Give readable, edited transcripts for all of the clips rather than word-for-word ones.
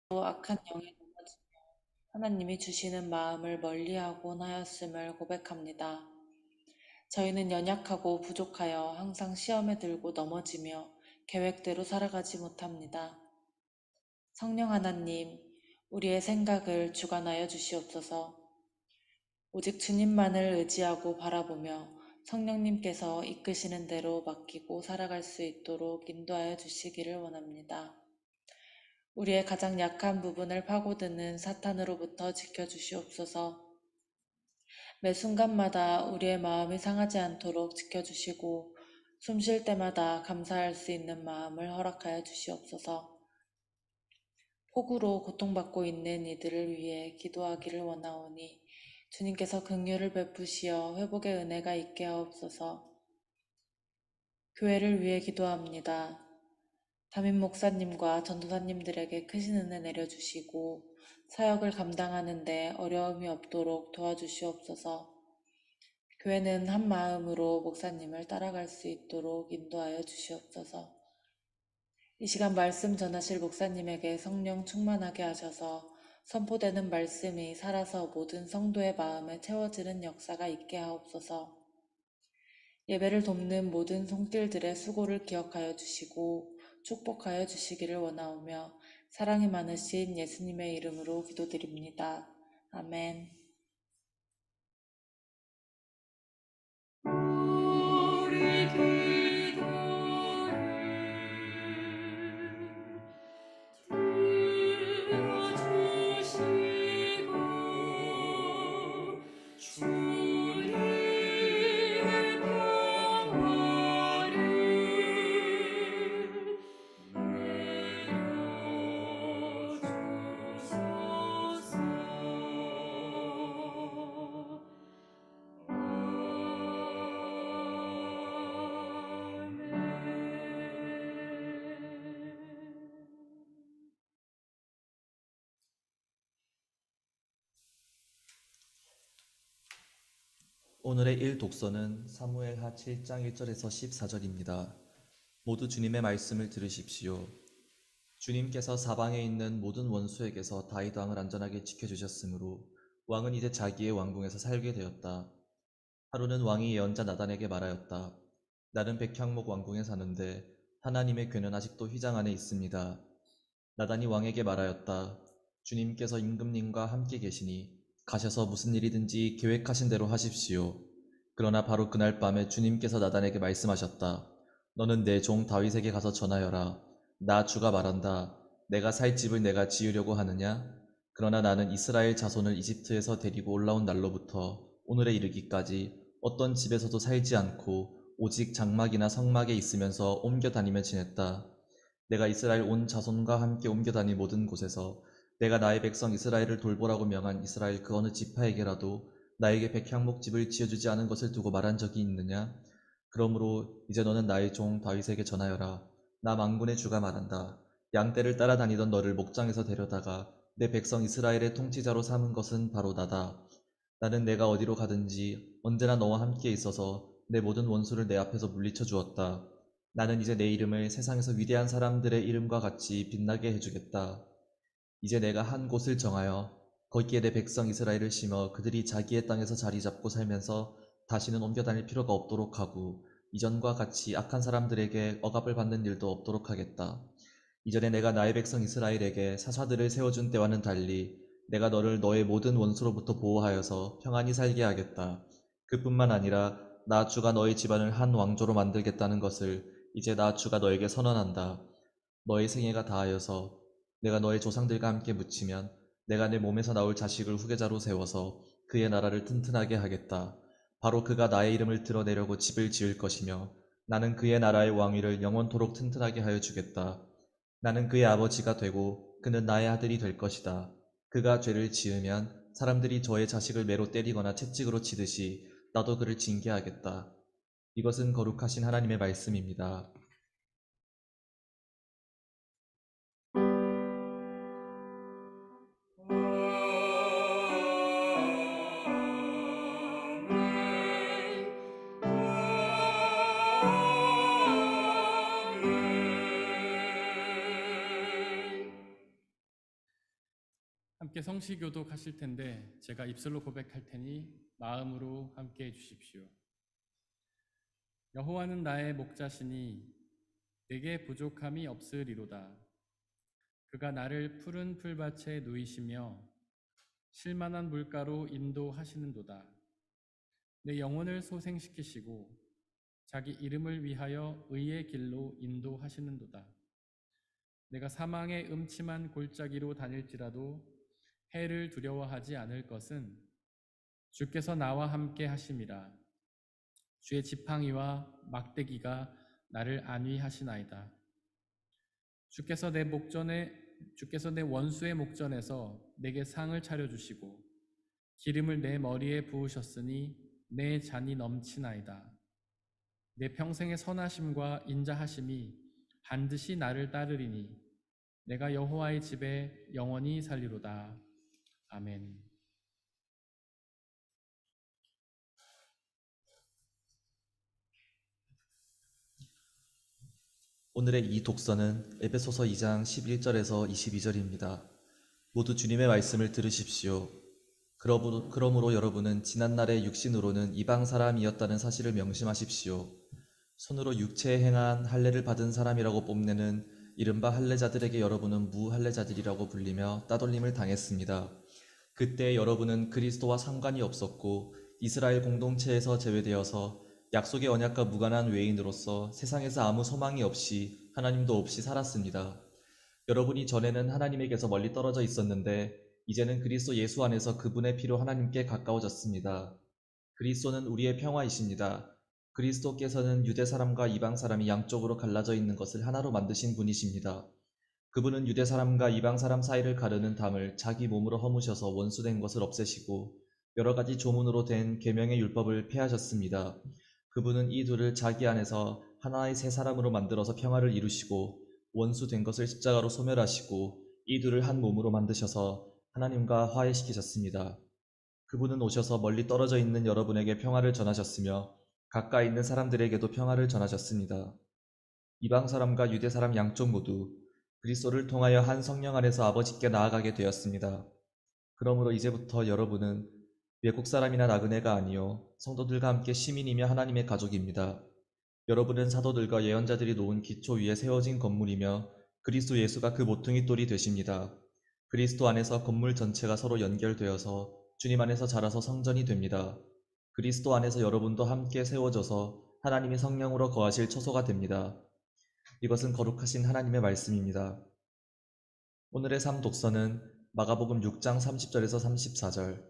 또 악한 영에 넘어지며 하나님이 주시는 마음을 멀리하곤 하였음을 고백합니다. 저희는 연약하고 부족하여 항상 시험에 들고 넘어지며 계획대로 살아가지 못합니다. 성령 하나님, 우리의 생각을 주관하여 주시옵소서. 오직 주님만을 의지하고 바라보며 성령님께서 이끄시는 대로 맡기고 살아갈 수 있도록 인도하여 주시기를 원합니다. 우리의 가장 약한 부분을 파고드는 사탄으로부터 지켜주시옵소서. 매 순간마다 우리의 마음이 상하지 않도록 지켜주시고 숨쉴 때마다 감사할 수 있는 마음을 허락하여 주시옵소서. 폭우로 고통받고 있는 이들을 위해 기도하기를 원하오니 주님께서 긍휼을 베푸시어 회복의 은혜가 있게 하옵소서. 교회를 위해 기도합니다. 담임 목사님과 전도사님들에게 크신 은혜 내려주시고 사역을 감당하는 데 어려움이 없도록 도와주시옵소서. 교회는 한 마음으로 목사님을 따라갈 수 있도록 인도하여 주시옵소서. 이 시간 말씀 전하실 목사님에게 성령 충만하게 하셔서 선포되는 말씀이 살아서 모든 성도의 마음에 채워지는 역사가 있게 하옵소서. 예배를 돕는 모든 손길들의 수고를 기억하여 주시고 축복하여 주시기를 원하오며 사랑이 많으신 예수님의 이름으로 기도드립니다. 아멘. 우리 기도를 들어주시고 주님의 평화를 내려주소서. 오늘의 일독서는 사무엘하 7장 1절에서 14절입니다. 모두 주님의 말씀을 들으십시오. 주님께서 사방에 있는 모든 원수에게서 다윗 왕을 안전하게 지켜주셨으므로 왕은 이제 자기의 왕궁에서 살게 되었다. 하루는 왕이 예언자 나단에게 말하였다. 나는 백향목 왕궁에 사는데 하나님의 궤는 아직도 휘장 안에 있습니다. 나단이 왕에게 말하였다. 주님께서 임금님과 함께 계시니 가셔서 무슨 일이든지 계획하신 대로 하십시오. 그러나 바로 그날 밤에 주님께서 나단에게 말씀하셨다. 너는 내 종 다윗에게 가서 전하여라. 나 주가 말한다. 내가 살 집을 내가 지으려고 하느냐? 그러나 나는 이스라엘 자손을 이집트에서 데리고 올라온 날로부터 오늘에 이르기까지 어떤 집에서도 살지 않고 오직 장막이나 성막에 있으면서 옮겨 다니며 지냈다. 내가 이스라엘 온 자손과 함께 옮겨 다닌 모든 곳에서 내가 나의 백성 이스라엘을 돌보라고 명한 이스라엘 그 어느 지파에게라도 나에게 백향목집을 지어주지 않은 것을 두고 말한 적이 있느냐? 그러므로 이제 너는 나의 종 다윗에게 전하여라. 나 만군의 주가 말한다. 양떼를 따라다니던 너를 목장에서 데려다가 내 백성 이스라엘의 통치자로 삼은 것은 바로 나다. 나는 내가 어디로 가든지 언제나 너와 함께 있어서 내 모든 원수를 내 앞에서 물리쳐 주었다. 나는 이제 내 이름을 세상에서 위대한 사람들의 이름과 같이 빛나게 해주겠다. 이제 내가 한 곳을 정하여 거기에 내 백성 이스라엘을 심어 그들이 자기의 땅에서 자리 잡고 살면서 다시는 옮겨 다닐 필요가 없도록 하고 이전과 같이 악한 사람들에게 억압을 받는 일도 없도록 하겠다. 이전에 내가 나의 백성 이스라엘에게 사사들을 세워준 때와는 달리 내가 너를 너의 모든 원수로부터 보호하여서 평안히 살게 하겠다. 그뿐만 아니라 나 주가 너의 집안을 한 왕조로 만들겠다는 것을 이제 나 주가 너에게 선언한다. 너의 생애가 다하여서 내가 너의 조상들과 함께 묻히면 내가 내 몸에서 나올 자식을 후계자로 세워서 그의 나라를 튼튼하게 하겠다. 바로 그가 나의 이름을 드러내려고 집을 지을 것이며 나는 그의 나라의 왕위를 영원토록 튼튼하게 하여 주겠다. 나는 그의 아버지가 되고 그는 나의 아들이 될 것이다. 그가 죄를 지으면 사람들이 저의 자식을 매로 때리거나 채찍으로 치듯이 나도 그를 징계하겠다. 이것은 거룩하신 하나님의 말씀입니다. 함께 성시교독하실 텐데 제가 입술로 고백할 테니 마음으로 함께 해주십시오. 여호와는 나의 목자시니 내게 부족함이 없으리로다. 그가 나를 푸른 풀밭에 누이시며 쉴만한 물가로 인도하시는도다. 내 영혼을 소생시키시고 자기 이름을 위하여 의의 길로 인도하시는도다. 내가 사망의 음침한 골짜기로 다닐지라도 해를 두려워하지 않을 것은 주께서 나와 함께 하심이라. 주의 지팡이와 막대기가 나를 안위하시나이다. 주께서 내 원수의 목전에서 내게 상을 차려주시고 기름을 내 머리에 부으셨으니 내 잔이 넘치나이다. 내 평생의 선하심과 인자하심이 반드시 나를 따르리니 내가 여호와의 집에 영원히 살리로다. 아멘. 오늘의 이 독서는 에베소서 2장 11절에서 22절입니다. 모두 주님의 말씀을 들으십시오. 그러므로 여러분은 지난날의 육신으로는 이방 사람이었다는 사실을 명심하십시오. 손으로 육체에 행한 할례를 받은 사람이라고 뽐내는 이른바 할례자들에게 여러분은 무할례자들이라고 불리며 따돌림을 당했습니다. 그때 여러분은 그리스도와 상관이 없었고 이스라엘 공동체에서 제외되어서 약속의 언약과 무관한 외인으로서 세상에서 아무 소망이 없이 하나님도 없이 살았습니다. 여러분이 전에는 하나님에게서 멀리 떨어져 있었는데 이제는 그리스도 예수 안에서 그분의 피로 하나님께 가까워졌습니다. 그리스도는 우리의 평화이십니다. 그리스도께서는 유대 사람과 이방 사람이 양쪽으로 갈라져 있는 것을 하나로 만드신 분이십니다. 그분은 유대 사람과 이방 사람 사이를 가르는 담을 자기 몸으로 허무셔서 원수된 것을 없애시고 여러 가지 조문으로 된 계명의 율법을 폐하셨습니다. 그분은 이 둘을 자기 안에서 하나의 새 사람으로 만들어서 평화를 이루시고 원수된 것을 십자가로 소멸하시고 이 둘을 한 몸으로 만드셔서 하나님과 화해시키셨습니다. 그분은 오셔서 멀리 떨어져 있는 여러분에게 평화를 전하셨으며 가까이 있는 사람들에게도 평화를 전하셨습니다. 이방 사람과 유대 사람 양쪽 모두 그리스도를 통하여 한 성령 안에서 아버지께 나아가게 되었습니다. 그러므로 이제부터 여러분은 외국 사람이나 나그네가 아니요 성도들과 함께 시민이며 하나님의 가족입니다. 여러분은 사도들과 예언자들이 놓은 기초 위에 세워진 건물이며 그리스도 예수가 그 모퉁이 돌이 되십니다. 그리스도 안에서 건물 전체가 서로 연결되어서 주님 안에서 자라서 성전이 됩니다. 그리스도 안에서 여러분도 함께 세워져서 하나님이 성령으로 거하실 처소가 됩니다. 이것은 거룩하신 하나님의 말씀입니다. 오늘의 삶 독서는 마가복음 6장 30절에서 34절,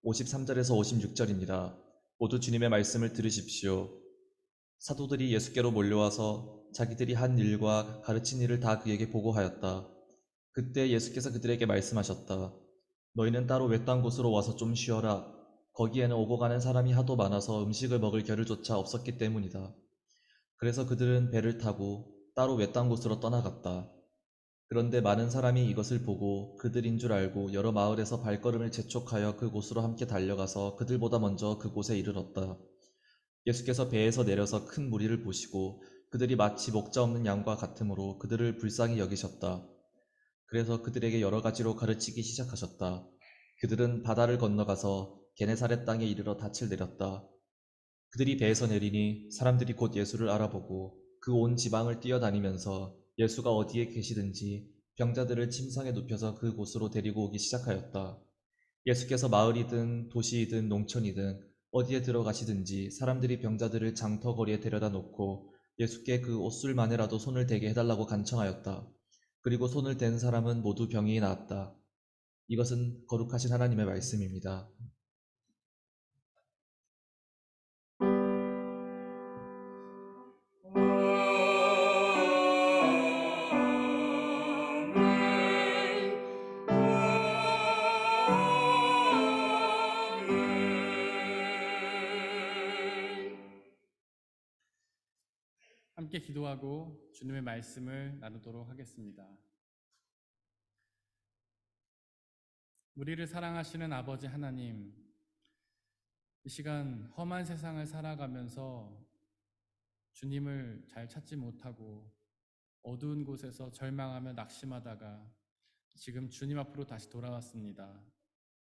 53절에서 56절입니다. 모두 주님의 말씀을 들으십시오. 사도들이 예수께로 몰려와서 자기들이 한 일과 가르친 일을 다 그에게 보고하였다. 그때 예수께서 그들에게 말씀하셨다. 너희는 따로 외딴 곳으로 와서 좀 쉬어라. 거기에는 오고 가는 사람이 하도 많아서 음식을 먹을 겨를조차 없었기 때문이다. 그래서 그들은 배를 타고 따로 외딴 곳으로 떠나갔다. 그런데 많은 사람이 이것을 보고 그들인 줄 알고 여러 마을에서 발걸음을 재촉하여 그곳으로 함께 달려가서 그들보다 먼저 그곳에 이르렀다. 예수께서 배에서 내려서 큰 무리를 보시고 그들이 마치 목자 없는 양과 같으므로 그들을 불쌍히 여기셨다. 그래서 그들에게 여러 가지로 가르치기 시작하셨다. 그들은 바다를 건너가서 게네사렛 땅에 이르러 닻을 내렸다. 그들이 배에서 내리니 사람들이 곧 예수를 알아보고 그 온 지방을 뛰어다니면서 예수가 어디에 계시든지 병자들을 침상에 눕혀서 그곳으로 데리고 오기 시작하였다. 예수께서 마을이든 도시이든 농촌이든 어디에 들어가시든지 사람들이 병자들을 장터거리에 데려다 놓고 예수께 그 옷술만에라도 손을 대게 해달라고 간청하였다. 그리고 손을 댄 사람은 모두 병이 나았다. 이것은 거룩하신 하나님의 말씀입니다. 함께 기도하고 주님의 말씀을 나누도록 하겠습니다. 우리를 사랑하시는 아버지 하나님, 이 시간 험한 세상을 살아가면서 주님을 잘 찾지 못하고 어두운 곳에서 절망하며 낙심하다가 지금 주님 앞으로 다시 돌아왔습니다.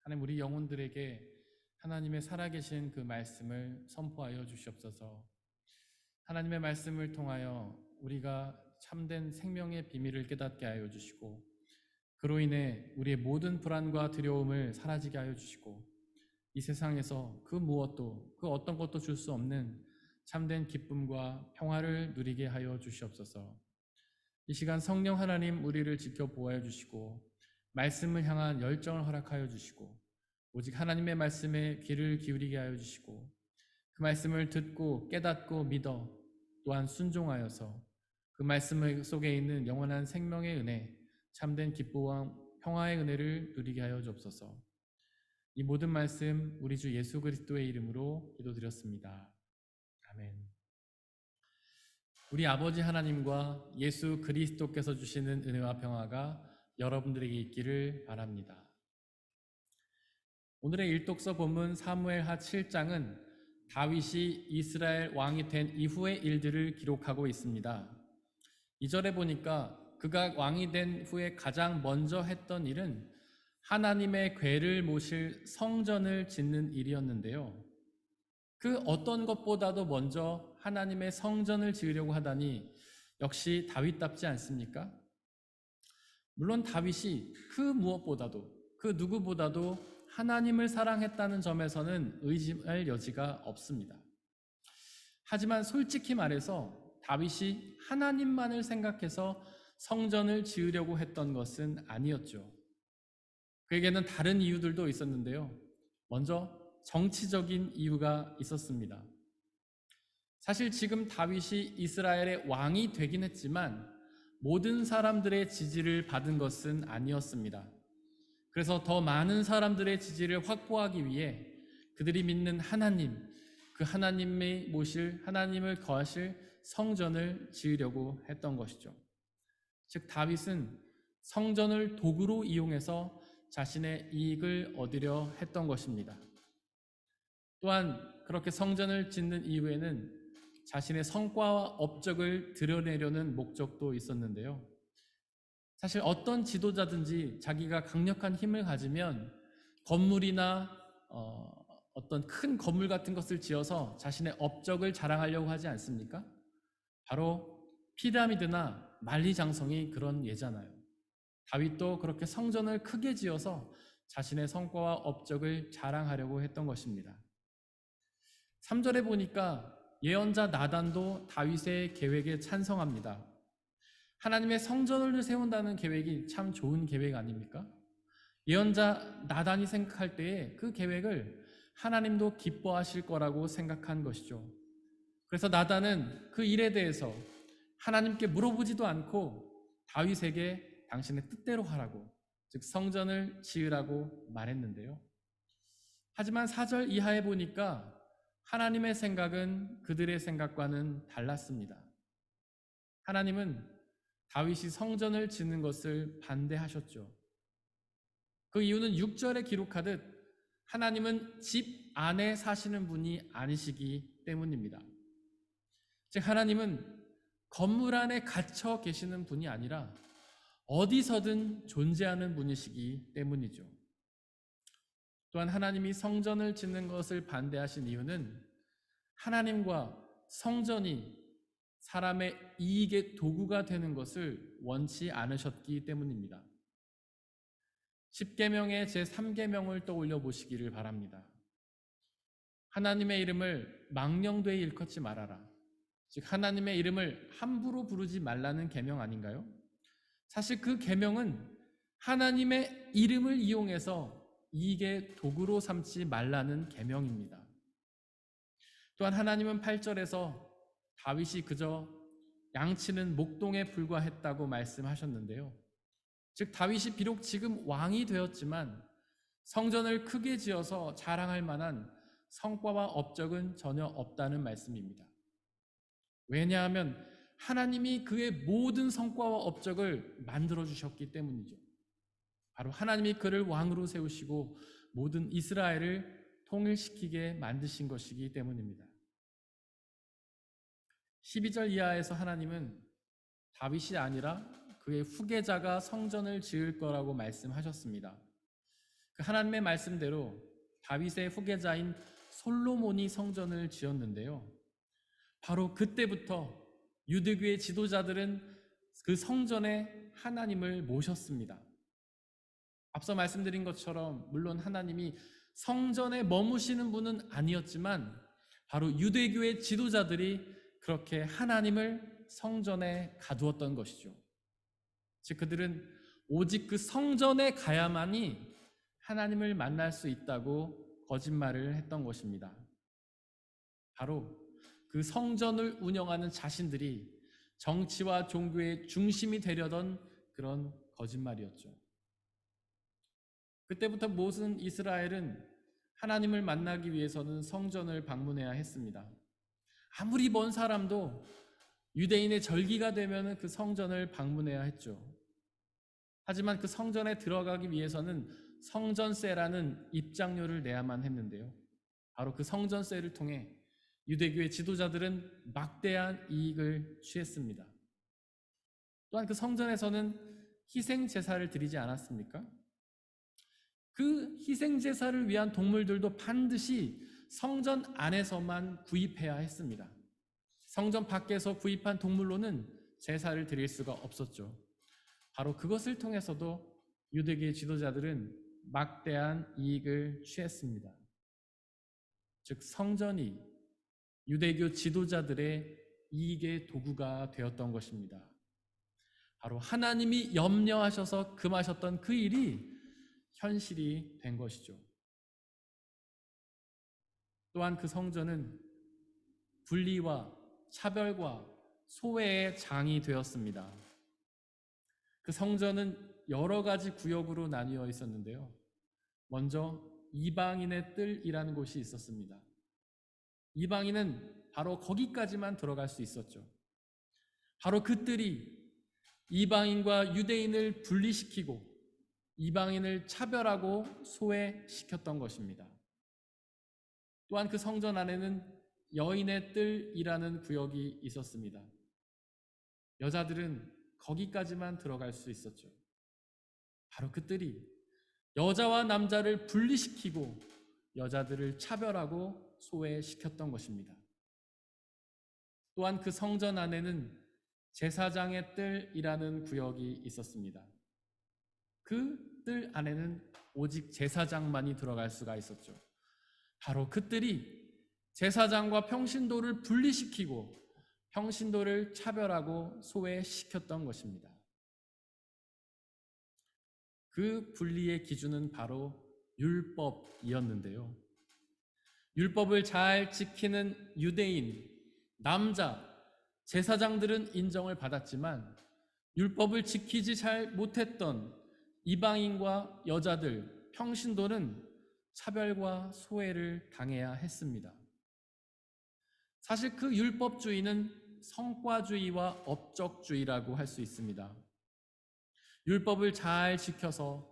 하나님, 우리 영혼들에게 하나님의 살아계신 그 말씀을 선포하여 주시옵소서. 하나님의 말씀을 통하여 우리가 참된 생명의 비밀을 깨닫게 하여 주시고, 그로 인해 우리의 모든 불안과 두려움을 사라지게 하여 주시고, 이 세상에서 그 무엇도, 그 어떤 것도 줄 수 없는 참된 기쁨과 평화를 누리게 하여 주시옵소서. 이 시간 성령 하나님 우리를 지켜보아여 주시고, 말씀을 향한 열정을 허락하여 주시고, 오직 하나님의 말씀에 귀를 기울이게 하여 주시고, 그 말씀을 듣고 깨닫고 믿어 또한 순종하여서 그 말씀 속에 있는 영원한 생명의 은혜, 참된 기쁨과 평화의 은혜를 누리게 하여 주옵소서. 이 모든 말씀 우리 주 예수 그리스도의 이름으로 기도드렸습니다. 아멘. 우리 아버지 하나님과 예수 그리스도께서 주시는 은혜와 평화가 여러분들에게 있기를 바랍니다. 오늘의 일독서 본문 사무엘하 7장은 다윗이 이스라엘 왕이 된 이후의 일들을 기록하고 있습니다. 2절에 보니까 그가 왕이 된 후에 가장 먼저 했던 일은 하나님의 궤를 모실 성전을 짓는 일이었는데요. 그 어떤 것보다도 먼저 하나님의 성전을 지으려고 하다니 역시 다윗답지 않습니까? 물론 다윗이 그 무엇보다도, 그 누구보다도 하나님을 사랑했다는 점에서는 의심할 여지가 없습니다. 하지만 솔직히 말해서 다윗이 하나님만을 생각해서 성전을 지으려고 했던 것은 아니었죠. 그에게는 다른 이유들도 있었는데요. 먼저 정치적인 이유가 있었습니다. 사실 지금 다윗이 이스라엘의 왕이 되긴 했지만 모든 사람들의 지지를 받은 것은 아니었습니다. 그래서 더 많은 사람들의 지지를 확보하기 위해 그들이 믿는 하나님, 그 하나님의 모실, 하나님을 거하실 성전을 지으려고 했던 것이죠. 즉 다윗은 성전을 도구로 이용해서 자신의 이익을 얻으려 했던 것입니다. 또한 그렇게 성전을 짓는 이후에는 자신의 성과와 업적을 드러내려는 목적도 있었는데요. 사실 어떤 지도자든지 자기가 강력한 힘을 가지면 건물이나 어떤 큰 건물 같은 것을 지어서 자신의 업적을 자랑하려고 하지 않습니까? 바로 피라미드나 만리장성이 그런 예잖아요. 다윗도 그렇게 성전을 크게 지어서 자신의 성과와 업적을 자랑하려고 했던 것입니다. 3절에 보니까 예언자 나단도 다윗의 계획에 찬성합니다. 하나님의 성전을 세운다는 계획이 참 좋은 계획 아닙니까? 예언자 나단이 생각할 때에 그 계획을 하나님도 기뻐하실 거라고 생각한 것이죠. 그래서 나단은 그 일에 대해서 하나님께 물어보지도 않고 다윗에게 당신의 뜻대로 하라고, 즉 성전을 지으라고 말했는데요. 하지만 4절 이하에 보니까 하나님의 생각은 그들의 생각과는 달랐습니다. 하나님은 다윗이 성전을 짓는 것을 반대하셨죠. 그 이유는 6절에 기록하듯 하나님은 집 안에 사시는 분이 아니시기 때문입니다. 즉 하나님은 건물 안에 갇혀 계시는 분이 아니라 어디서든 존재하는 분이시기 때문이죠. 또한 하나님이 성전을 짓는 것을 반대하신 이유는 하나님과 성전이 사람의 이익의 도구가 되는 것을 원치 않으셨기 때문입니다. 10계명의 제3계명을 떠올려 보시기를 바랍니다. 하나님의 이름을 망령되이 일컫지 말아라. 즉 하나님의 이름을 함부로 부르지 말라는 계명 아닌가요? 사실 그 계명은 하나님의 이름을 이용해서 이익의 도구로 삼지 말라는 계명입니다. 또한 하나님은 8절에서 다윗이 그저 양치는 목동에 불과했다고 말씀하셨는데요. 즉 다윗이 비록 지금 왕이 되었지만 성전을 크게 지어서 자랑할 만한 성과와 업적은 전혀 없다는 말씀입니다. 왜냐하면 하나님이 그의 모든 성과와 업적을 만들어 주셨기 때문이죠. 바로 하나님이 그를 왕으로 세우시고 모든 이스라엘을 통일시키게 만드신 것이기 때문입니다. 12절 이하에서 하나님은 다윗이 아니라 그의 후계자가 성전을 지을 거라고 말씀하셨습니다. 그 하나님의 말씀대로 다윗의 후계자인 솔로몬이 성전을 지었는데요. 바로 그때부터 유대교의 지도자들은 그 성전에 하나님을 모셨습니다. 앞서 말씀드린 것처럼 물론 하나님이 성전에 머무시는 분은 아니었지만 바로 유대교의 지도자들이 그렇게 하나님을 성전에 가두었던 것이죠. 즉 그들은 오직 그 성전에 가야만이 하나님을 만날 수 있다고 거짓말을 했던 것입니다. 바로 그 성전을 운영하는 자신들이 정치와 종교의 중심이 되려던 그런 거짓말이었죠. 그때부터 모든 이스라엘은 하나님을 만나기 위해서는 성전을 방문해야 했습니다. 아무리 먼 사람도 유대인의 절기가 되면 그 성전을 방문해야 했죠. 하지만 그 성전에 들어가기 위해서는 성전세라는 입장료를 내야만 했는데요. 바로 그 성전세를 통해 유대교의 지도자들은 막대한 이익을 취했습니다. 또한 그 성전에서는 희생 제사를 드리지 않았습니까? 그 희생 제사를 위한 동물들도 반드시 성전 안에서만 구입해야 했습니다. 성전 밖에서 구입한 동물로는 제사를 드릴 수가 없었죠. 바로 그것을 통해서도 유대교의 지도자들은 막대한 이익을 취했습니다. 즉 성전이 유대교 지도자들의 이익의 도구가 되었던 것입니다. 바로 하나님이 염려하셔서 금하셨던 그 일이 현실이 된 것이죠. 또한 그 성전은 분리와 차별과 소외의 장이 되었습니다. 그 성전은 여러 가지 구역으로 나뉘어 있었는데요. 먼저 이방인의 뜰이라는 곳이 있었습니다. 이방인은 바로 거기까지만 들어갈 수 있었죠. 바로 그 뜰이 이방인과 유대인을 분리시키고 이방인을 차별하고 소외시켰던 것입니다. 또한 그 성전 안에는 여인의 뜰이라는 구역이 있었습니다. 여자들은 거기까지만 들어갈 수 있었죠. 바로 그 뜰이 여자와 남자를 분리시키고 여자들을 차별하고 소외시켰던 것입니다. 또한 그 성전 안에는 제사장의 뜰이라는 구역이 있었습니다. 그 뜰 안에는 오직 제사장만이 들어갈 수가 있었죠. 바로 그 뜰이 제사장과 평신도를 분리시키고 평신도를 차별하고 소외시켰던 것입니다. 그 분리의 기준은 바로 율법이었는데요. 율법을 잘 지키는 유대인, 남자, 제사장들은 인정을 받았지만 율법을 지키지 잘 못했던 이방인과 여자들, 평신도는 차별과 소외를 당해야 했습니다. 사실 그 율법주의는 성과주의와 업적주의라고 할 수 있습니다. 율법을 잘 지켜서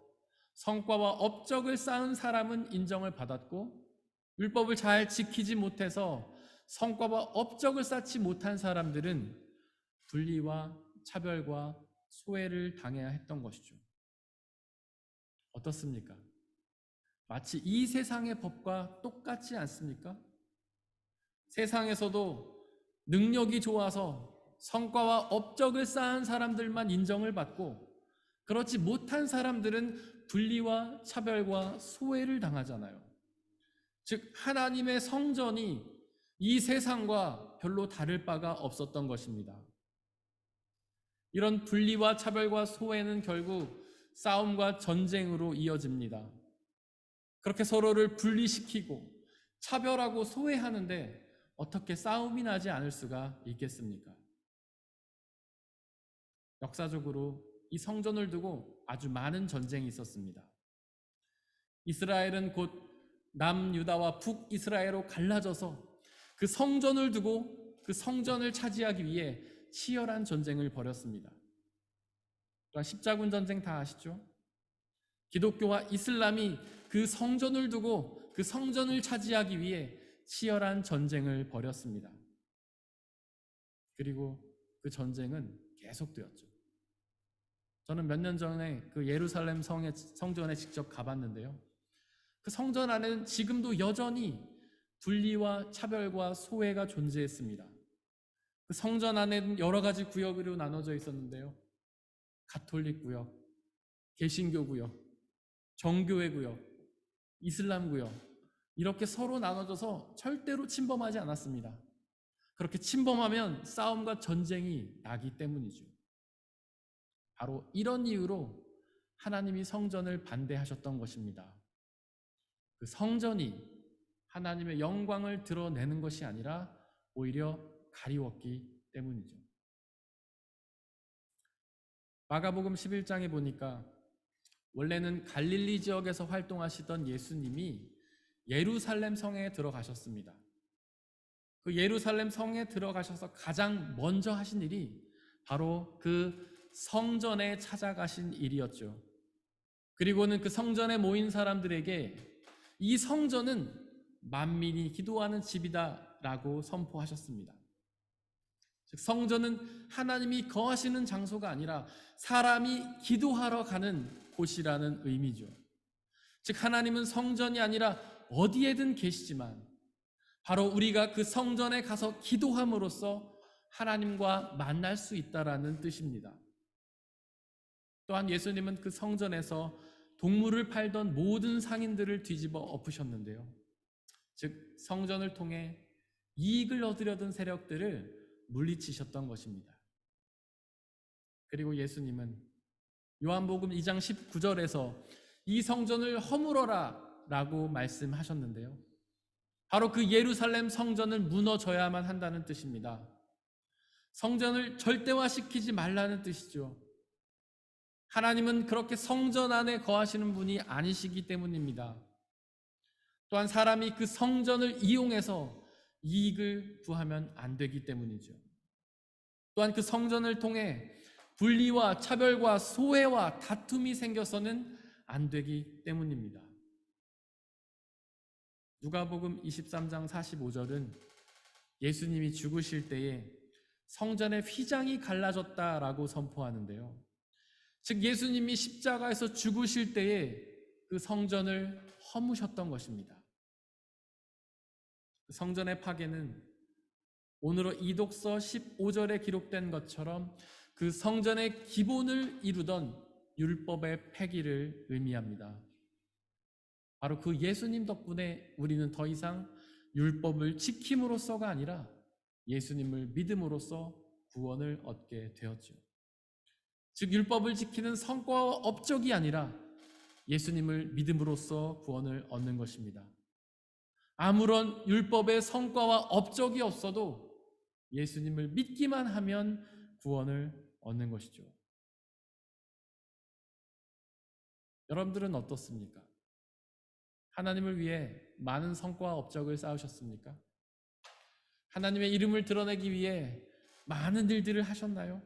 성과와 업적을 쌓은 사람은 인정을 받았고 율법을 잘 지키지 못해서 성과와 업적을 쌓지 못한 사람들은 분리와 차별과 소외를 당해야 했던 것이죠. 어떻습니까? 마치 이 세상의 법과 똑같지 않습니까? 세상에서도 능력이 좋아서 성과와 업적을 쌓은 사람들만 인정을 받고 그렇지 못한 사람들은 분리와 차별과 소외를 당하잖아요. 즉 하나님의 성전이 이 세상과 별로 다를 바가 없었던 것입니다. 이런 분리와 차별과 소외는 결국 싸움과 전쟁으로 이어집니다. 그렇게 서로를 분리시키고 차별하고 소외하는데 어떻게 싸움이 나지 않을 수가 있겠습니까? 역사적으로 이 성전을 두고 아주 많은 전쟁이 있었습니다. 이스라엘은 곧 남유다와 북이스라엘로 갈라져서 그 성전을 두고 그 성전을 차지하기 위해 치열한 전쟁을 벌였습니다. 또한 십자군 전쟁 다 아시죠? 기독교와 이슬람이 그 성전을 두고 그 성전을 차지하기 위해 치열한 전쟁을 벌였습니다. 그리고 그 전쟁은 계속되었죠. 저는 몇 년 전에 그 예루살렘 성전에 직접 가봤는데요. 그 성전 안에는 지금도 여전히 분리와 차별과 소외가 존재했습니다. 그 성전 안에는 여러 가지 구역으로 나눠져 있었는데요. 가톨릭 구역, 개신교 구역, 정교회 구역, 이슬람 구역, 이렇게 서로 나눠져서 절대로 침범하지 않았습니다. 그렇게 침범하면 싸움과 전쟁이 나기 때문이죠. 바로 이런 이유로 하나님이 성전을 반대하셨던 것입니다. 그 성전이 하나님의 영광을 드러내는 것이 아니라 오히려 가리웠기 때문이죠. 마가복음 11장에 보니까 원래는 갈릴리 지역에서 활동하시던 예수님이 예루살렘 성에 들어가셨습니다. 그 예루살렘 성에 들어가셔서 가장 먼저 하신 일이 바로 그 성전에 찾아가신 일이었죠. 그리고는 그 성전에 모인 사람들에게 이 성전은 만민이 기도하는 집이다 라고 선포하셨습니다. 즉 성전은 하나님이 거하시는 장소가 아니라 사람이 기도하러 가는 곳이라는 의미죠. 즉 하나님은 성전이 아니라 어디에든 계시지만 바로 우리가 그 성전에 가서 기도함으로써 하나님과 만날 수 있다라는 뜻입니다. 또한 예수님은 그 성전에서 동물을 팔던 모든 상인들을 뒤집어 엎으셨는데요. 즉 성전을 통해 이익을 얻으려던 세력들을 물리치셨던 것입니다. 그리고 예수님은 요한복음 2장 19절에서 이 성전을 허물어라 라고 말씀하셨는데요. 바로 그 예루살렘 성전은 무너져야만 한다는 뜻입니다. 성전을 절대화시키지 말라는 뜻이죠. 하나님은 그렇게 성전 안에 거하시는 분이 아니시기 때문입니다. 또한 사람이 그 성전을 이용해서 이익을 구하면 안 되기 때문이죠. 또한 그 성전을 통해 분리와 차별과 소외와 다툼이 생겨서는 안 되기 때문입니다. 누가복음 23장 45절은 예수님이 죽으실 때에 성전의 휘장이 갈라졌다라고 선포하는데요. 즉 예수님이 십자가에서 죽으실 때에 그 성전을 허무셨던 것입니다. 성전의 파괴는 오늘로 이독서 15절에 기록된 것처럼 그 성전의 기본을 이루던 율법의 폐기를 의미합니다. 바로 그 예수님 덕분에 우리는 더 이상 율법을 지킴으로써가 아니라 예수님을 믿음으로써 구원을 얻게 되었죠. 즉 율법을 지키는 성과와 업적이 아니라 예수님을 믿음으로써 구원을 얻는 것입니다. 아무런 율법의 성과와 업적이 없어도 예수님을 믿기만 하면 구원을 얻는 것이죠. 여러분들은 어떻습니까? 하나님을 위해 많은 성과와 업적을 쌓으셨습니까? 하나님의 이름을 드러내기 위해 많은 일들을 하셨나요?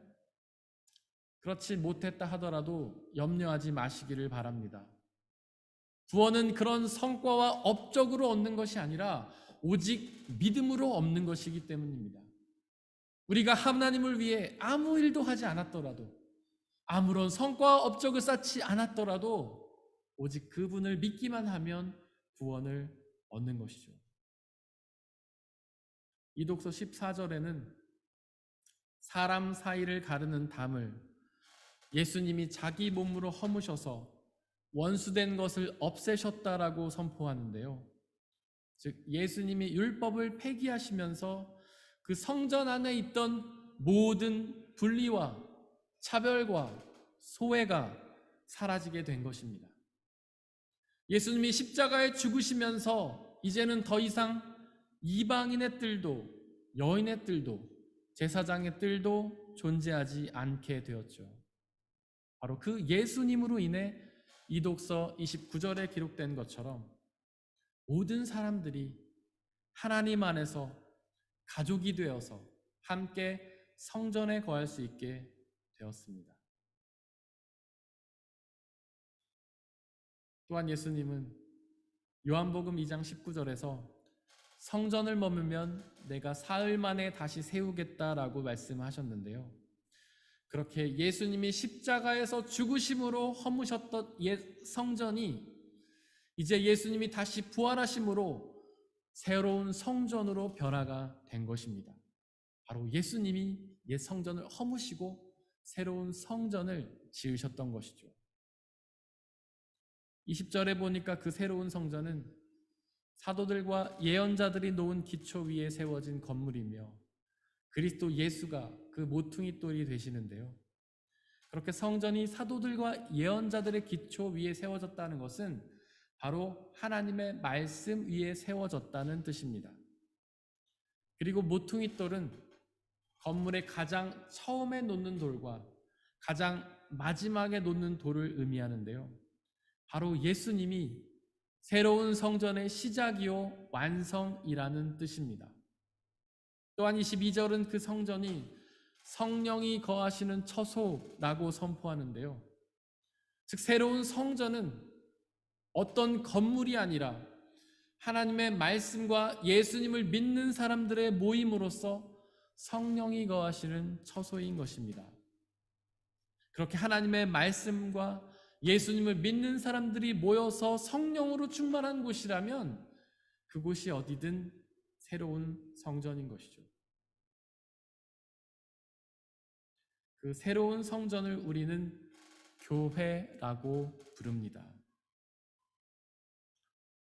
그렇지 못했다 하더라도 염려하지 마시기를 바랍니다. 구원은 그런 성과와 업적으로 얻는 것이 아니라 오직 믿음으로 얻는 것이기 때문입니다. 우리가 하나님을 위해 아무 일도 하지 않았더라도 아무런 성과와 업적을 쌓지 않았더라도 오직 그분을 믿기만 하면 구원을 얻는 것이죠. 이독서 14절에는 사람 사이를 가르는 담을 예수님이 자기 몸으로 허무셔서 원수된 것을 없애셨다라고 선포하는데요. 즉 예수님이 율법을 폐기하시면서 그 성전 안에 있던 모든 분리와 차별과 소외가 사라지게 된 것입니다. 예수님이 십자가에 죽으시면서 이제는 더 이상 이방인의 뜰도 여인의 뜰도 제사장의 뜰도 존재하지 않게 되었죠. 바로 그 예수님으로 인해 이독서 29절에 기록된 것처럼 모든 사람들이 하나님 안에서 가족이 되어서 함께 성전에 거할 수 있게 되었습니다. 또한 예수님은 요한복음 2장 19절에서 성전을 머물면 내가 사흘 만에 다시 세우겠다라고 말씀하셨는데요. 그렇게 예수님이 십자가에서 죽으심으로 허무셨던 옛 성전이 이제 예수님이 다시 부활하심으로 새로운 성전으로 변화가 된 것입니다. 바로 예수님이 옛 성전을 허무시고 새로운 성전을 지으셨던 것이죠. 20절에 보니까 그 새로운 성전은 사도들과 예언자들이 놓은 기초 위에 세워진 건물이며 그리스도 예수가 그 모퉁이 돌이 되시는데요. 그렇게 성전이 사도들과 예언자들의 기초 위에 세워졌다는 것은 바로 하나님의 말씀 위에 세워졌다는 뜻입니다. 그리고 모퉁이 돌은 건물의 가장 처음에 놓는 돌과 가장 마지막에 놓는 돌을 의미하는데요. 바로 예수님이 새로운 성전의 시작이요 완성이라는 뜻입니다. 또한 22절은 그 성전이 성령이 거하시는 처소라고 선포하는데요. 즉 새로운 성전은 어떤 건물이 아니라 하나님의 말씀과 예수님을 믿는 사람들의 모임으로서 성령이 거하시는 처소인 것입니다. 그렇게 하나님의 말씀과 예수님을 믿는 사람들이 모여서 성령으로 충만한 곳이라면 그곳이 어디든 새로운 성전인 것이죠. 그 새로운 성전을 우리는 교회라고 부릅니다.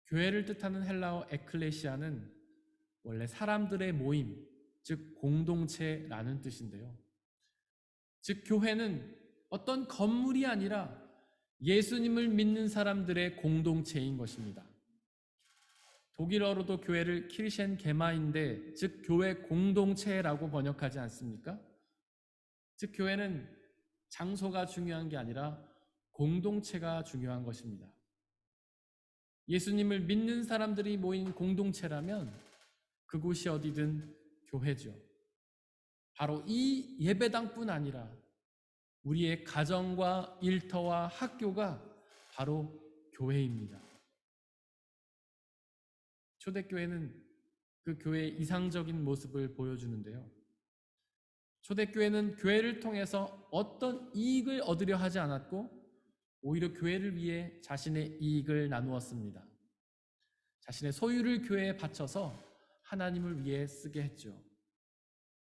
교회를 뜻하는 헬라어 에클레시아는 원래 사람들의 모임, 즉 공동체라는 뜻인데요. 즉 교회는 어떤 건물이 아니라 예수님을 믿는 사람들의 공동체인 것입니다. 독일어로도 교회를 키르셴 게마인데 즉 교회 공동체라고 번역하지 않습니까? 즉 교회는 장소가 중요한 게 아니라 공동체가 중요한 것입니다. 예수님을 믿는 사람들이 모인 공동체라면 그곳이 어디든 교회죠. 바로 이 예배당뿐 아니라 우리의 가정과 일터와 학교가 바로 교회입니다. 초대교회는 그 교회의 이상적인 모습을 보여주는데요. 초대교회는 교회를 통해서 어떤 이익을 얻으려 하지 않았고 오히려 교회를 위해 자신의 이익을 나누었습니다. 자신의 소유를 교회에 바쳐서 하나님을 위해 쓰게 했죠.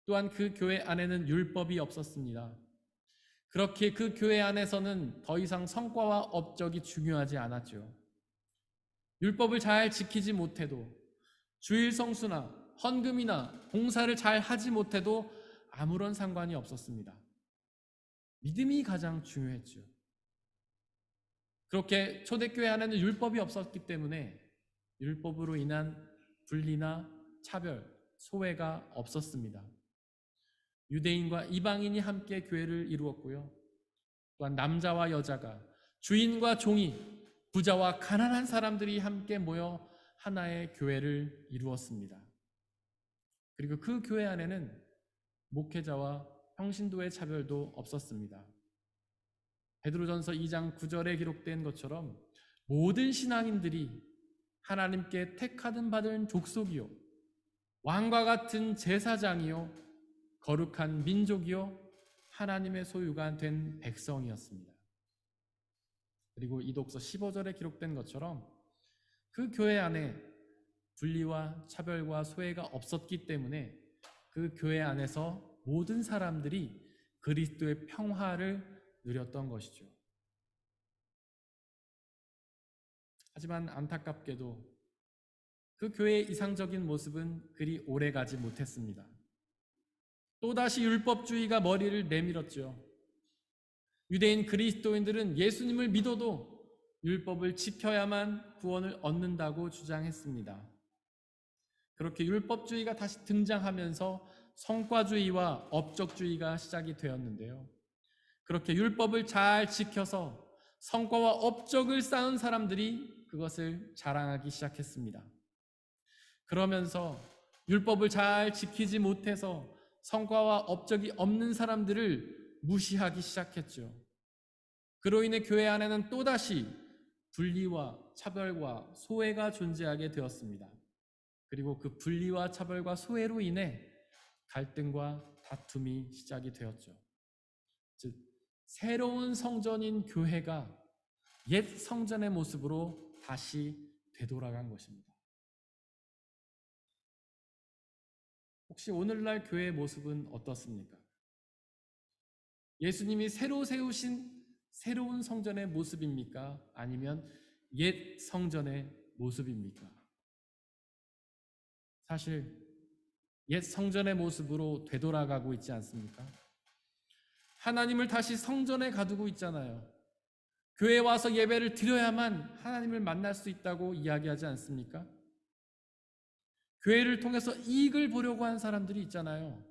또한 그 교회 안에는 율법이 없었습니다. 그렇게 그 교회 안에서는 더 이상 성과와 업적이 중요하지 않았죠. 율법을 잘 지키지 못해도 주일 성수나 헌금이나 봉사를 잘 하지 못해도 아무런 상관이 없었습니다. 믿음이 가장 중요했죠. 그렇게 초대교회 안에는 율법이 없었기 때문에 율법으로 인한 분리나 차별, 소외가 없었습니다. 유대인과 이방인이 함께 교회를 이루었고요. 또한 남자와 여자가, 주인과 종이, 부자와 가난한 사람들이 함께 모여 하나의 교회를 이루었습니다. 그리고 그 교회 안에는 목회자와 평신도의 차별도 없었습니다. 베드로전서 2장 9절에 기록된 것처럼 모든 신앙인들이 하나님께 택하든 받은 족속이요 왕과 같은 제사장이요 거룩한 민족이요 하나님의 소유가 된 백성이었습니다. 그리고 이독서 15절에 기록된 것처럼 그 교회 안에 분리와 차별과 소외가 없었기 때문에 그 교회 안에서 모든 사람들이 그리스도의 평화를 누렸던 것이죠. 하지만 안타깝게도 그 교회의 이상적인 모습은 그리 오래가지 못했습니다. 또다시 율법주의가 머리를 내밀었죠. 유대인 그리스도인들은 예수님을 믿어도 율법을 지켜야만 구원을 얻는다고 주장했습니다. 그렇게 율법주의가 다시 등장하면서 성과주의와 업적주의가 시작이 되었는데요. 그렇게 율법을 잘 지켜서 성과와 업적을 쌓은 사람들이 그것을 자랑하기 시작했습니다. 그러면서 율법을 잘 지키지 못해서 성과와 업적이 없는 사람들을 무시하기 시작했죠. 그로 인해 교회 안에는 또다시 분리와 차별과 소외가 존재하게 되었습니다. 그리고 그 분리와 차별과 소외로 인해 갈등과 다툼이 시작이 되었죠. 새로운 성전인 교회가 옛 성전의 모습으로 다시 되돌아간 것입니다. 혹시 오늘날 교회의 모습은 어떻습니까? 예수님이 새로 세우신 새로운 성전의 모습입니까? 아니면 옛 성전의 모습입니까? 사실 옛 성전의 모습으로 되돌아가고 있지 않습니까? 하나님을 다시 성전에 가두고 있잖아요. 교회에 와서 예배를 드려야만 하나님을 만날 수 있다고 이야기하지 않습니까? 교회를 통해서 이익을 보려고 하는 사람들이 있잖아요.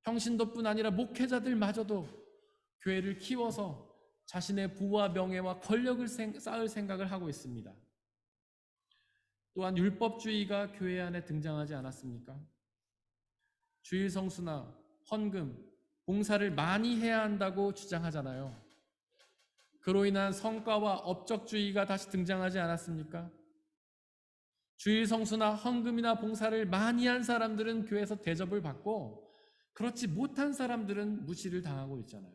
평신도뿐 아니라 목회자들마저도 교회를 키워서 자신의 부와 명예와 권력을 쌓을 생각을 하고 있습니다. 또한 율법주의가 교회 안에 등장하지 않았습니까? 주일 성수나 헌금, 봉사를 많이 해야 한다고 주장하잖아요. 그로 인한 성과와 업적주의가 다시 등장하지 않았습니까? 주일 성수나 헌금이나 봉사를 많이 한 사람들은 교회에서 대접을 받고 그렇지 못한 사람들은 무시를 당하고 있잖아요.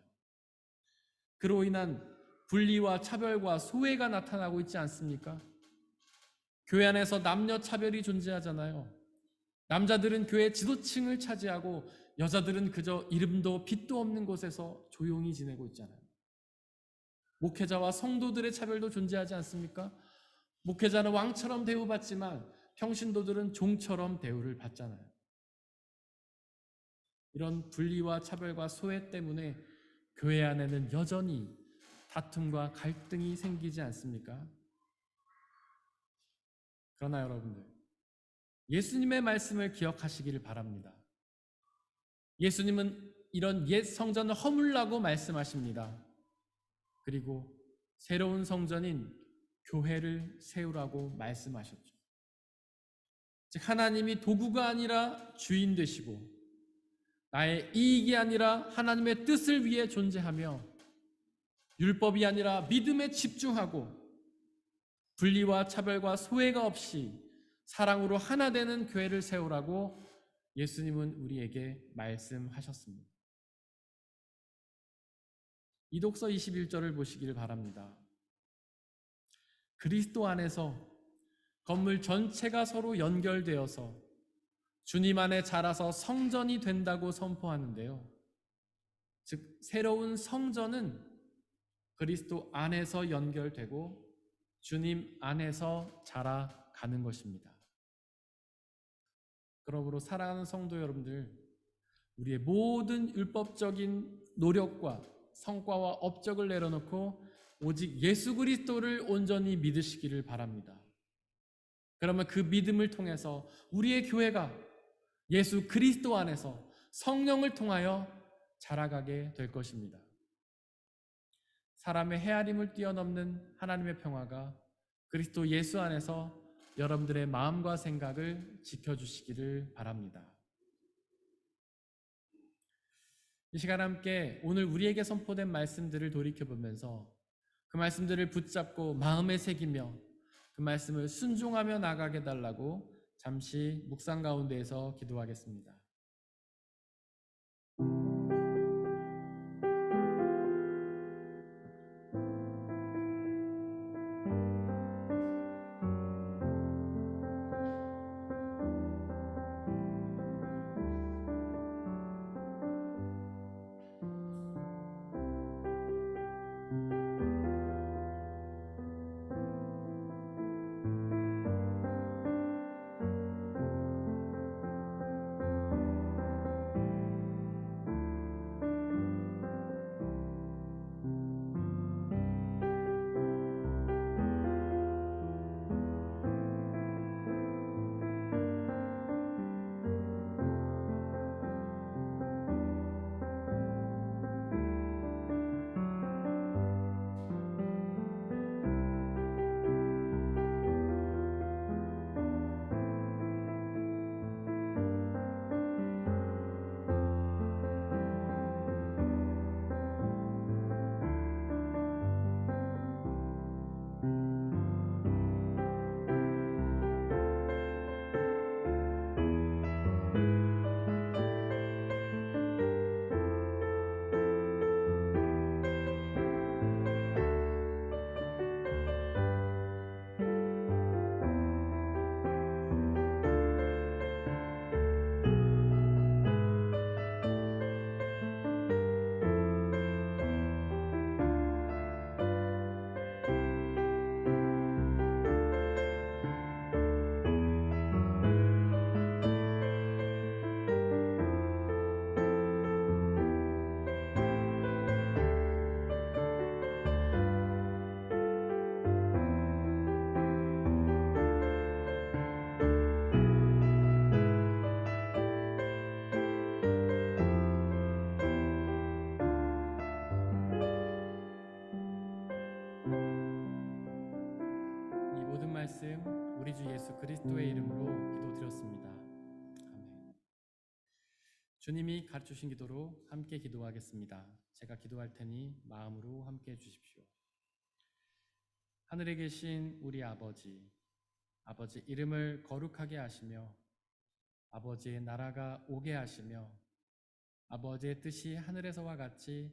그로 인한 분리와 차별과 소외가 나타나고 있지 않습니까? 교회 안에서 남녀 차별이 존재하잖아요. 남자들은 교회 지도층을 차지하고 여자들은 그저 이름도 빛도 없는 곳에서 조용히 지내고 있잖아요. 목회자와 성도들의 차별도 존재하지 않습니까? 목회자는 왕처럼 대우받지만 평신도들은 종처럼 대우를 받잖아요. 이런 분리와 차별과 소외 때문에 교회 안에는 여전히 다툼과 갈등이 생기지 않습니까? 그러나 여러분들, 예수님의 말씀을 기억하시기를 바랍니다. 예수님은 이런 옛 성전을 허물라고 말씀하십니다. 그리고 새로운 성전인 교회를 세우라고 말씀하셨죠. 즉 하나님이 도구가 아니라 주인 되시고 나의 이익이 아니라 하나님의 뜻을 위해 존재하며 율법이 아니라 믿음에 집중하고 분리와 차별과 소외가 없이 사랑으로 하나 되는 교회를 세우라고 예수님은 우리에게 말씀하셨습니다. 이독서 21절을 보시기를 바랍니다. 그리스도 안에서 건물 전체가 서로 연결되어서 주님 안에 자라서 성전이 된다고 선포하는데요. 즉 새로운 성전은 그리스도 안에서 연결되고 주님 안에서 자라가는 것입니다. 그러므로 사랑하는 성도 여러분들, 우리의 모든 율법적인 노력과 성과와 업적을 내려놓고 오직 예수 그리스도를 온전히 믿으시기를 바랍니다. 그러면 그 믿음을 통해서 우리의 교회가 예수 그리스도 안에서 성령을 통하여 자라가게 될 것입니다. 사람의 헤아림을 뛰어넘는 하나님의 평화가 그리스도 예수 안에서 여러분들의 마음과 생각을 지켜주시기를 바랍니다. 이 시간 함께 오늘 우리에게 선포된 말씀들을 돌이켜보면서 그 말씀들을 붙잡고 마음에 새기며 그 말씀을 순종하며 나가게 해달라고 잠시 묵상 가운데에서 기도하겠습니다. 말씀 우리 주 예수 그리스도의 이름으로 기도드렸습니다. 아멘. 주님이 가르쳐주신 기도로 함께 기도하겠습니다. 제가 기도할 테니 마음으로 함께 해주십시오. 하늘에 계신 우리 아버지, 아버지 이름을 거룩하게 하시며 아버지의 나라가 오게 하시며 아버지의 뜻이 하늘에서와 같이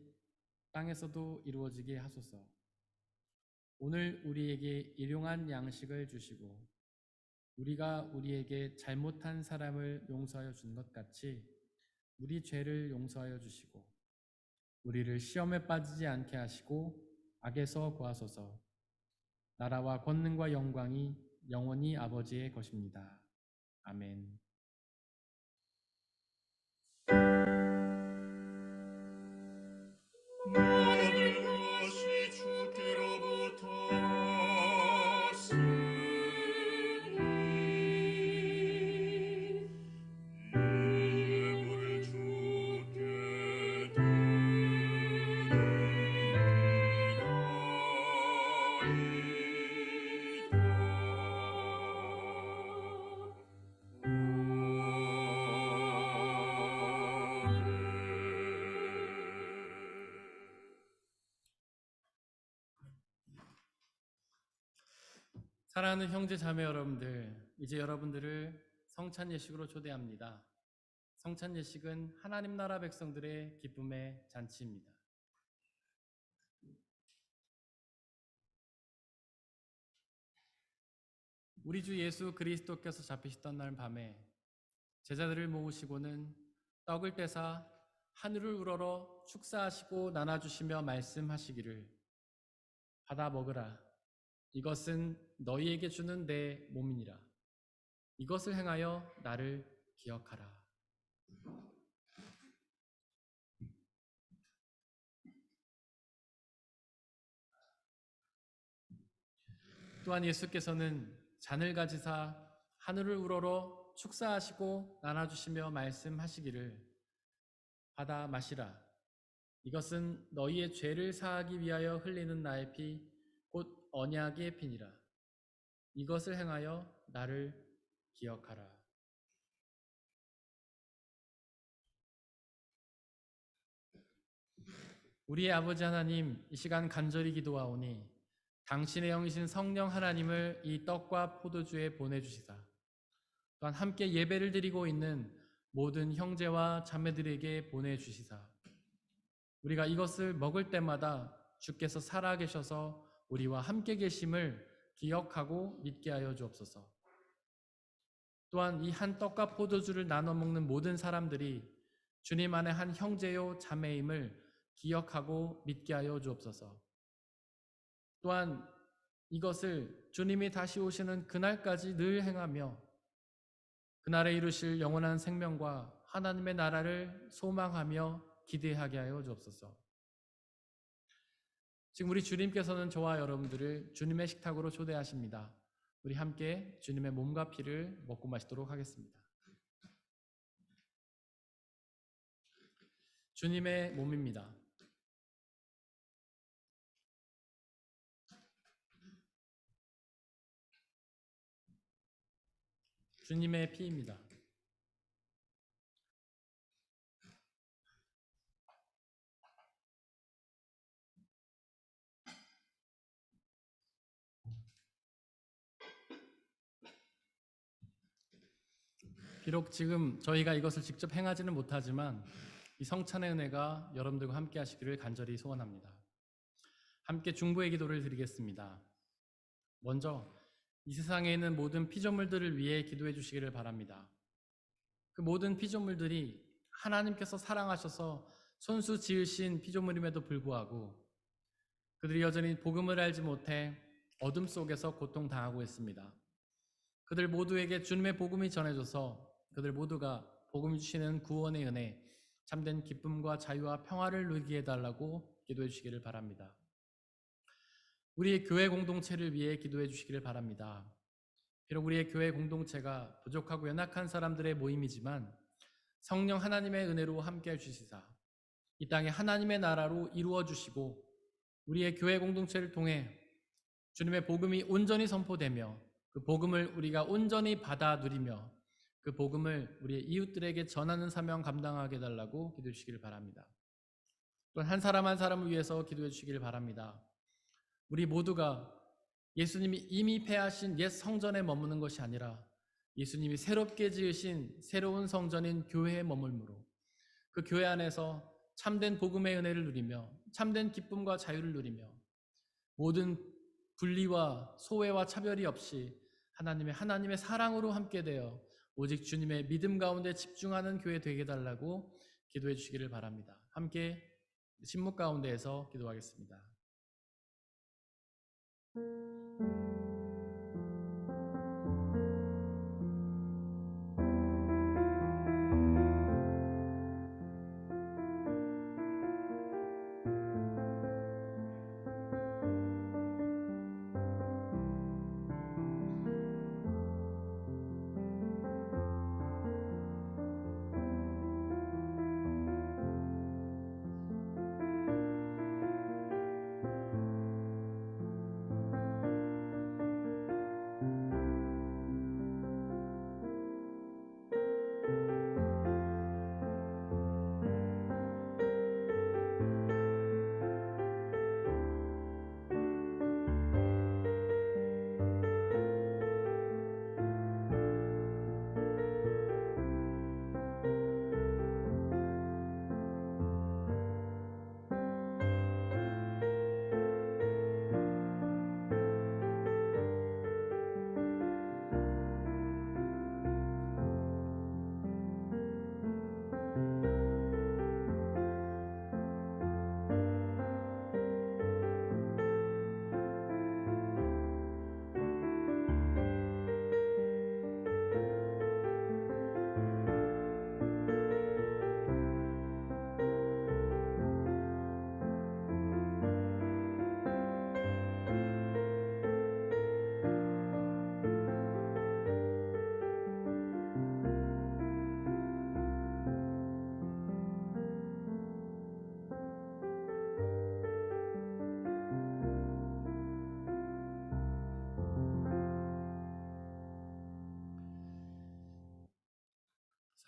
땅에서도 이루어지게 하소서. 오늘 우리에게 일용할 양식을 주시고 우리가 우리에게 잘못한 사람을 용서하여 준 것 같이 우리 죄를 용서하여 주시고 우리를 시험에 빠지지 않게 하시고 악에서 구하소서. 나라와 권능과 영광이 영원히 아버지의 것입니다. 아멘. 모든 것이 주께로부터 왔으니 예물을 주께 사랑하는 형제 자매 여러분들, 이제 여러분들을 성찬 예식으로 초대합니다. 성찬 예식은 하나님 나라 백성들의 기쁨의 잔치입니다. 우리 주 예수 그리스도께서 잡히시던 날 밤에 제자들을 모으시고는 떡을 떼사 하늘을 우러러 축사하시고 나눠주시며 말씀하시기를 받아 먹으라. 이것은 너희에게 주는 내 몸이니라. 이것을 행하여 나를 기억하라. 또한 예수께서는 잔을 가지사 하늘을 우러러 축사하시고 나눠주시며 말씀하시기를 받아 마시라. 이것은 너희의 죄를 사하기 위하여 흘리는 나의 피 곧 언약의 피니라. 이것을 행하여 나를 기억하라. 우리의 아버지 하나님, 이 시간 간절히 기도하오니 당신의 영이신 성령 하나님을 이 떡과 포도주에 보내주시사 또한 함께 예배를 드리고 있는 모든 형제와 자매들에게 보내주시사 우리가 이것을 먹을 때마다 주께서 살아계셔서 우리와 함께 계심을 기억하고 믿게 하여 주옵소서. 또한 이 한 떡과 포도주를 나눠 먹는 모든 사람들이 주님 안에 한 형제요 자매임을 기억하고 믿게 하여 주옵소서. 또한 이것을 주님이 다시 오시는 그날까지 늘 행하며 그날에 이루실 영원한 생명과 하나님의 나라를 소망하며 기대하게 하여 주옵소서. 지금 우리 주님께서는 저와 여러분들을 주님의 식탁으로 초대하십니다. 우리 함께 주님의 몸과 피를 먹고 마시도록 하겠습니다. 주님의 몸입니다. 주님의 피입니다. 비록 지금 저희가 이것을 직접 행하지는 못하지만 이 성찬의 은혜가 여러분들과 함께 하시기를 간절히 소원합니다. 함께 중보의 기도를 드리겠습니다. 먼저 이 세상에 있는 모든 피조물들을 위해 기도해 주시기를 바랍니다. 그 모든 피조물들이 하나님께서 사랑하셔서 손수 지으신 피조물임에도 불구하고 그들이 여전히 복음을 알지 못해 어둠 속에서 고통당하고 있습니다. 그들 모두에게 주님의 복음이 전해져서 그들 모두가 복음 주시는 구원의 은혜, 참된 기쁨과 자유와 평화를 누리게 해달라고 기도해 주시기를 바랍니다. 우리의 교회 공동체를 위해 기도해 주시기를 바랍니다. 비록 우리의 교회 공동체가 부족하고 연약한 사람들의 모임이지만 성령 하나님의 은혜로 함께해 주시사 이 땅에 하나님의 나라로 이루어 주시고 우리의 교회 공동체를 통해 주님의 복음이 온전히 선포되며 그 복음을 우리가 온전히 받아 누리며 그 복음을 우리의 이웃들에게 전하는 사명 감당하게 해달라고 기도해 주시기를 바랍니다. 또한 한 사람 한 사람을 위해서 기도해 주시기를 바랍니다. 우리 모두가 예수님이 이미 폐하신 옛 성전에 머무는 것이 아니라 예수님이 새롭게 지으신 새로운 성전인 교회에 머물므로 그 교회 안에서 참된 복음의 은혜를 누리며 참된 기쁨과 자유를 누리며 모든 분리와 소외와 차별이 없이 하나님의 사랑으로 함께 되어 오직 주님의 믿음 가운데 집중하는 교회 되게 해달라고 기도해 주시기를 바랍니다. 함께 침묵 가운데에서 기도하겠습니다.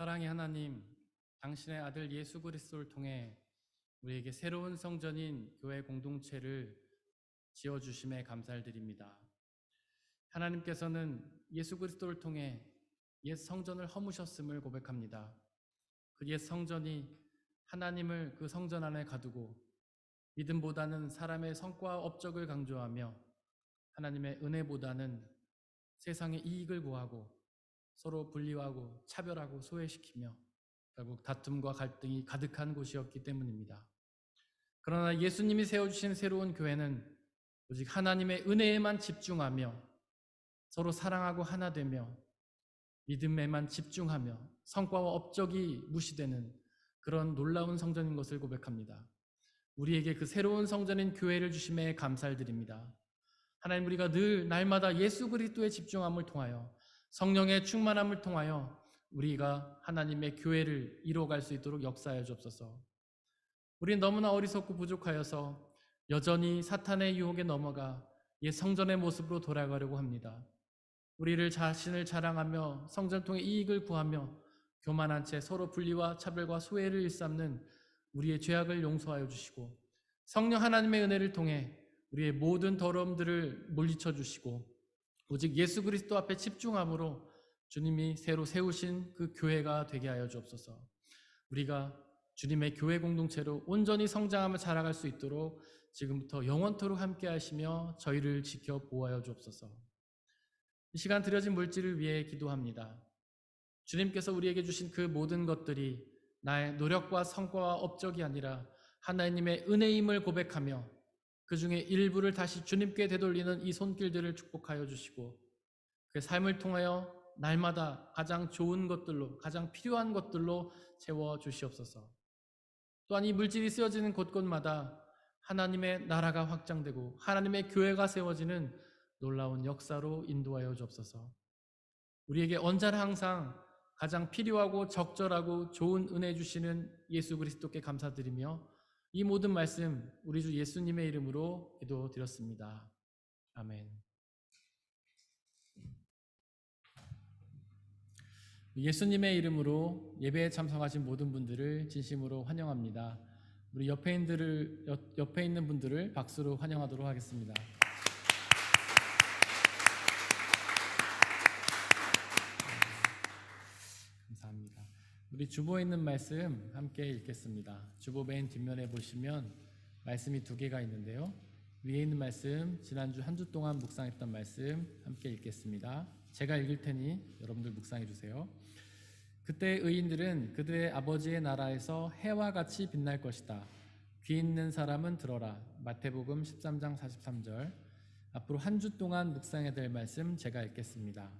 사랑의 하나님, 당신의 아들 예수 그리스도를 통해 우리에게 새로운 성전인 교회 공동체를 지어주심에 감사를 드립니다. 하나님께서는 예수 그리스도를 통해 옛 성전을 허무셨음을 고백합니다. 그 옛 성전이 하나님을 그 성전 안에 가두고 믿음보다는 사람의 성과 업적을 강조하며 하나님의 은혜보다는 세상의 이익을 구하고 서로 분리하고 차별하고 소외시키며 결국 다툼과 갈등이 가득한 곳이었기 때문입니다. 그러나 예수님이 세워주신 새로운 교회는 오직 하나님의 은혜에만 집중하며 서로 사랑하고 하나 되며 믿음에만 집중하며 성과와 업적이 무시되는 그런 놀라운 성전인 것을 고백합니다. 우리에게 그 새로운 성전인 교회를 주심에 감사를 드립니다. 하나님, 우리가 늘 날마다 예수 그리스도에 집중함을 통하여 성령의 충만함을 통하여 우리가 하나님의 교회를 이루어갈 수 있도록 역사하여 주옵소서. 우리는 너무나 어리석고 부족하여서 여전히 사탄의 유혹에 넘어가 옛 성전의 모습으로 돌아가려고 합니다. 우리를 자신을 자랑하며 성전을 통해 이익을 구하며 교만한 채 서로 분리와 차별과 소외를 일삼는 우리의 죄악을 용서하여 주시고 성령 하나님의 은혜를 통해 우리의 모든 더러움들을 물리쳐 주시고 오직 예수 그리스도 앞에 집중함으로 주님이 새로 세우신 그 교회가 되게 하여 주옵소서. 우리가 주님의 교회 공동체로 온전히 성장하며 자라갈 수 있도록 지금부터 영원토록 함께 하시며 저희를 지켜 보호하여 주옵소서. 이 시간 드려진 물질을 위해 기도합니다. 주님께서 우리에게 주신 그 모든 것들이 나의 노력과 성과와 업적이 아니라 하나님의 은혜임을 고백하며 그 중에 일부를 다시 주님께 되돌리는 이 손길들을 축복하여 주시고 그 삶을 통하여 날마다 가장 좋은 것들로, 가장 필요한 것들로 채워 주시옵소서. 또한 이 물질이 쓰여지는 곳곳마다 하나님의 나라가 확장되고 하나님의 교회가 세워지는 놀라운 역사로 인도하여 주옵소서. 우리에게 언제나 항상 가장 필요하고 적절하고 좋은 은혜 주시는 예수 그리스도께 감사드리며 이 모든 말씀 우리 주 예수님의 이름으로 기도드렸습니다. 아멘. 예수님의 이름으로 예배에 참석하신 모든 분들을 진심으로 환영합니다. 우리 옆에 있는 분들을 박수로 환영하도록 하겠습니다. 감사합니다. 우리 주보에 있는 말씀 함께 읽겠습니다. 주보 맨 뒷면에 보시면 말씀이 두 개가 있는데요. 위에 있는 말씀, 지난주 한 주 동안 묵상했던 말씀 함께 읽겠습니다. 제가 읽을 테니 여러분들 묵상해 주세요. 그때 의인들은 그들의 아버지의 나라에서 해와 같이 빛날 것이다. 귀 있는 사람은 들어라. 마태복음 13장 43절. 앞으로 한 주 동안 묵상해야 될 말씀 제가 읽겠습니다.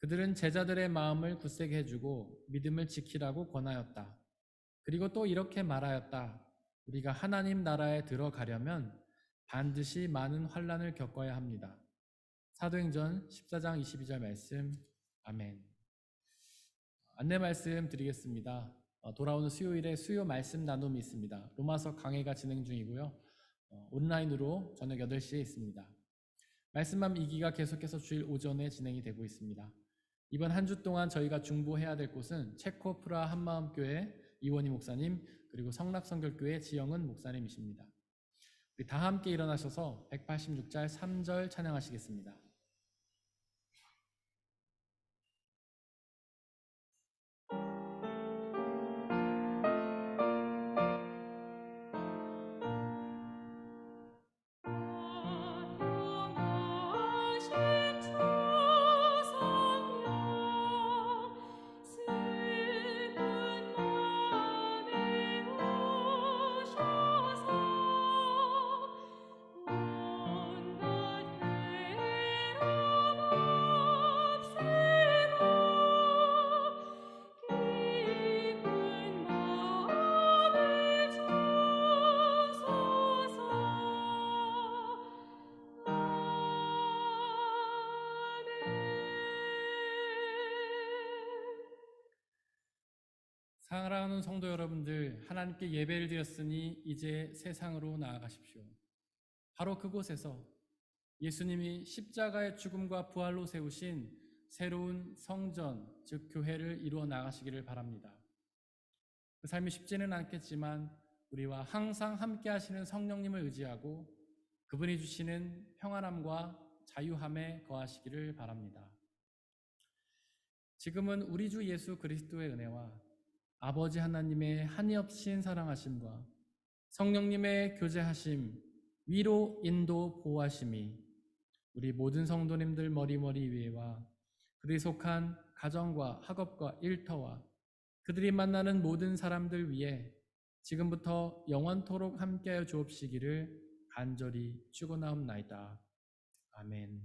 그들은 제자들의 마음을 굳세게 해주고 믿음을 지키라고 권하였다. 그리고 또 이렇게 말하였다. 우리가 하나님 나라에 들어가려면 반드시 많은 환난을 겪어야 합니다. 사도행전 14장 22절 말씀. 아멘. 안내 말씀 드리겠습니다. 돌아오는 수요일에 수요 말씀 나눔이 있습니다. 로마서 강해가 진행 중이고요. 온라인으로 저녁 8시에 있습니다. 말씀만 2기가 계속해서 주일 오전에 진행이 되고 있습니다. 이번 한 주 동안 저희가 중보해야 될 곳은 체코 프라 한마음교회 이원희 목사님, 그리고 성락성결교회 지영은 목사님이십니다. 우리 다 함께 일어나셔서 186절 3절 찬양하시겠습니다. 사랑하는 성도 여러분들, 하나님께 예배를 드렸으니 이제 세상으로 나아가십시오. 바로 그곳에서 예수님이 십자가의 죽음과 부활로 세우신 새로운 성전, 즉 교회를 이루어 나가시기를 바랍니다. 그 삶이 쉽지는 않겠지만 우리와 항상 함께 하시는 성령님을 의지하고 그분이 주시는 평안함과 자유함에 거하시기를 바랍니다. 지금은 우리 주 예수 그리스도의 은혜와 아버지 하나님의 한이 없인 사랑하심과 성령님의 교제하심, 위로 인도 보호하심이 우리 모든 성도님들 머리머리 위에와 그들이 속한 가정과 학업과 일터와 그들이 만나는 모든 사람들 위에 지금부터 영원토록 함께하여 주옵시기를 간절히 축원하옵나이다. 아멘.